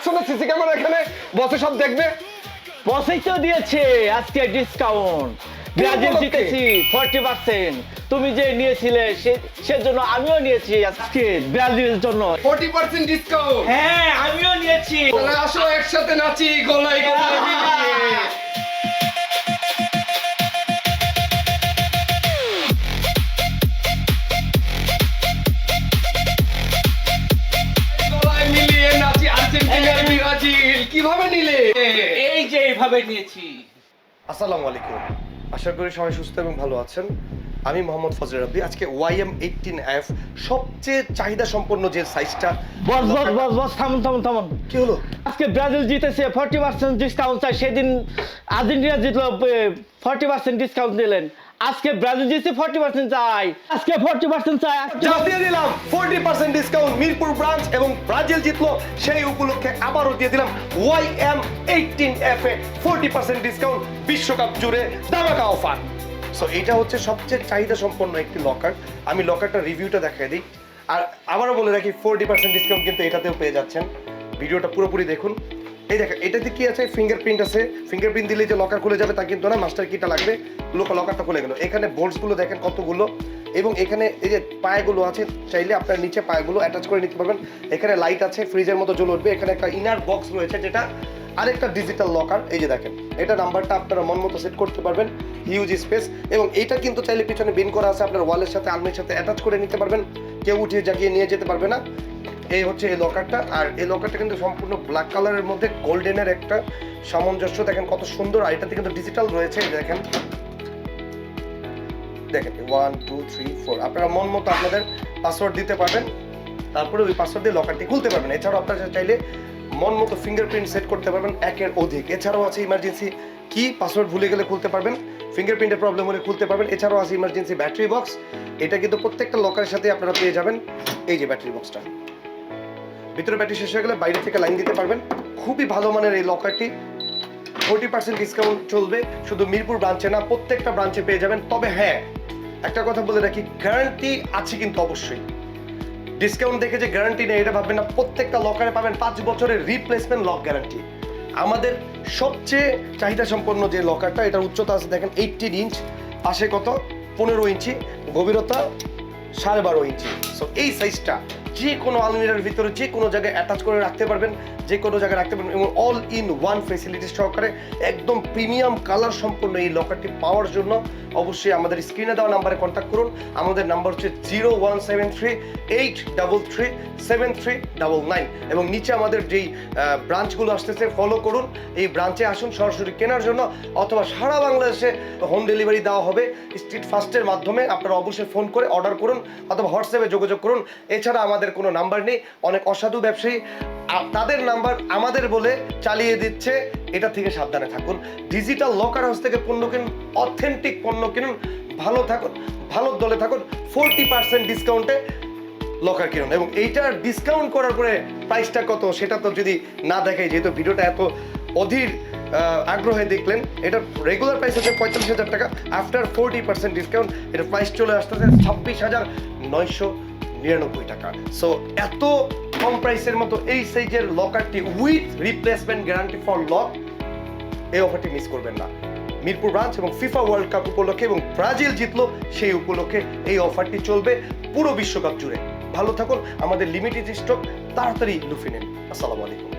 রাখছো না CC camera এখানে? বসে সব দেখবে। বসেই তো দিয়েছে আজকে ডিসকাউন্ট। ব্রাজিল জিতেছি 40%। তুমি যে নিয়েছিলে সেজন্য আমিও নিয়েছি আজকে ব্রাজিলের জন্য। 40% ডিসকাউন্ট। হ্যাঁ আমিও নিয়েছি। তাহলে আসো একসাথে নাচি গলায় গলায় মিলিয়ে। গলায় মিলিয়ে নাচি আর্জেন্টিনার ব্রাজিল। কিভাবে নিলে? এই যে এইভাবে নিয়েছি। আসসালামু আলাইকুম, আশা করি সবাই সুস্থ এবং ভালো আছেন। আমি মোহাম্মদ ফজলে রাব্বি। আজকে YM18F সবচেয়ে চাহিদা সম্পন্ন যে সাইজটা। বস বস বস বস থামুন থামুন থামুন। কি হলো? আজকে ব্রাজিল জিতেছে 40% ডিসকাউন্ট চাই। সেদিন আর্জেন্টিনা জিতলো 40% ডিসকাউন্ট দিলেন। আজকে ব্রাজিল জিতছে 40% চাই। আজকে 40% চাই। যা দিয়ে দিলাম 40% ডিসকাউন্ট মিরপুর ব্রাঞ্চ এবং ব্রাজিল জিতলো সেই উপলক্ষে আবারও দিয়ে দিলাম YM18F এ 40% ডিসকাউন্ট বিশ্বকাপ জুড়ে ধামাকা অফার। সো এটা হচ্ছে সবচেয়ে চাহিদা সম্পন্ন একটি লকার। আমি লকারটা রিভিউটা দেখাই দিই। আর আবারও বলে রাখি 40% ডিসকাউন্ট কিন্তু এটাতেও পেয়ে যাচ্ছেন। ভিডিওটা পুরোপুরি দেখুন। এই দেখেন এটাতে কি আছে, ফিঙ্গারপ্রিন্ট আছে। ফিঙ্গারপ্রিন্ট দিলে যে লকার খুলে যাবে তা কিন্তু না, মাস্টার কিটা লাগবে। লকারটা খুলে গেল। এখানে বোল্টসগুলো দেখেন কতগুলো, এবং এখানে এই যে পায়গুলো আছে, চাইলে আপনার নিচে পায়গুলো অ্যাটাচ করে নিতে পারবেন। এখানে লাইট আছে, ফ্রিজের মতো জ্বলে উঠবে। এখানে একটা ইনার বক্স রয়েছে যেটা আরেকটা ডিজিটাল লকার। এই যে দেখেন এটা নাম্বারটা আপনারা মন মতো সেট করতে পারবেন। হিউজ স্পেস, এবং এটা কিন্তু চাইলে পিছনে বিন করা আছে, আপনার ওয়ালের সাথে আলমারির সাথে অ্যাটাচ করে নিতে পারবেন। কেউ উঠিয়ে জাগিয়ে নিয়ে যেতে পারবে না। এই হচ্ছে এই লকারটা। আর এই লকারটা কিন্তু সম্পূর্ণ ব্ল্যাক কালারের মধ্যে গোল্ডেনের একটা সামঞ্জস্য। দেখেন কত সুন্দর। আর এটাতে কিন্তু ডিজিটাল রয়েছে। দেখেন দেখেন 1 2 3 4 আপনারা মন মতো আপনাদের পাসওয়ার্ড দিতে পারবেন। তারপরে ওই পাসওয়ার্ড দিয়ে লকারটি খুলতে পারবেন। এছাড়াও আপনারা চাইলে মন মতো ফিঙ্গারপ্রিন্ট সেট করতে পারবেন একের অধিক। এছাড়াও আছে ইমার্জেন্সি কি, পাসওয়ার্ড ভুলে গেলে খুলতে পারবেন, ফিঙ্গারপ্রিন্টের প্রবলেম হলে খুলতে পারবেন। এছাড়াও আছে ইমার্জেন্সি ব্যাটারি বক্স। এটা কিন্তু প্রত্যেকটা লকারের সাথে আপনারা পেয়ে যাবেন। এই যে ব্যাটারি বক্সটা, ভিতরে ব্যাটারি শেষ হয়ে গেলে বাইরে থেকে লাইন দিতে পারবেন। খুবই ভালো মানের এই লকারটি। 40% ডিসকাউন্ট চলবে শুধু মিরপুর ব্রাঞ্চে না, প্রত্যেকটা ব্রাঞ্চে পেয়ে যাবেন। তবে হ্যাঁ, একটা কথা বলে রাখি, গ্যারান্টি আছে কিন্তু অবশ্যই। ডিসকাউন্ট দেখে যে গ্যারান্টি নেই এটা ভাববেন না। প্রত্যেকটা লকারে পাবেন 5 বছরের রিপ্লেসমেন্ট লক গ্যারান্টি। আমাদের সবচেয়ে চাহিদা সম্পন্ন যে লকারটা, এটার উচ্চতা আছে দেখেন 18 ইঞ্চ, পাশে কত 15 ইঞ্চি, গভীরতা 12.5 ইঞ্চি। সো এই সাইজটা যে কোনো আলমিরার ভিতরে যে কোনো জায়গায় অ্যাটাচ করে রাখতে পারবেন, যে কোনো জায়গায় রাখতে পারবেন, এবং অল ইন ওয়ান ফেসিলিটি সহকারে একদম প্রিমিয়াম কালার সম্পন্ন এই লকারটি পাওয়ার জন্য অবশ্যই আমাদের স্ক্রিনে দেওয়া নাম্বারে কন্ট্যাক্ট করুন। আমাদের নাম্বার হচ্ছে 0173837399, এবং নিচে আমাদের যেই ব্রাঞ্চগুলো আসতেছে ফলো করুন। এই ব্রাঞ্চে আসুন সরাসরি কেনার জন্য, অথবা সারা বাংলাদেশে হোম ডেলিভারি দেওয়া হবে স্ট্রিট ফাস্টের মাধ্যমে। আপনারা অবশ্যই ফোন করে অর্ডার করুন অথবা হোয়াটসঅ্যাপে যোগাযোগ করুন। এছাড়া আমাদের কোনো নাম্বার নেই। অনেক অসাধু ব্যবসায়ী তাদের নাম্বার আমাদের বলে চালিয়ে দিচ্ছে, এটা থেকে সাবধানে থাকুন। ডিজিটাল লকার হাউস থেকে পণ্য কিনুন, অথেন্টিক পণ্য কিনুন, ভালো থাকুন, ভালো দলে থাকুন। 40% ডিসকাউন্টে লকার কিনুন, এবং এইটার ডিসকাউন্ট করার পরে প্রাইসটা কত সেটা তো যদি না দেখাই, যেহেতু ভিডিওটা এত অধীর আগ্রহে দেখলেন। এটার রেগুলার প্রাইস হচ্ছে 45,000 টাকা। আফটার 40% ডিসকাউন্ট এটার প্রাইস চলে আসতেছে 26,999 টাকা। সো এত কম প্রাইসের মতো এই সাইজের লকারটি with replacement guarantee for lock, এই অফারটি মিস করবেন না। মিরপুর ব্রাঞ্চ এবং ফিফা ওয়ার্ল্ড কাপ উপলক্ষে এবং ব্রাজিল জিতলো সেই উপলক্ষে এই অফারটি চলবে পুরো বিশ্বকাপ জুড়ে। ভালো থাকুন, আমাদের লিমিটেড স্টক তাড়াতাড়ি লুফে নিন। আসসালামু আলাইকুম।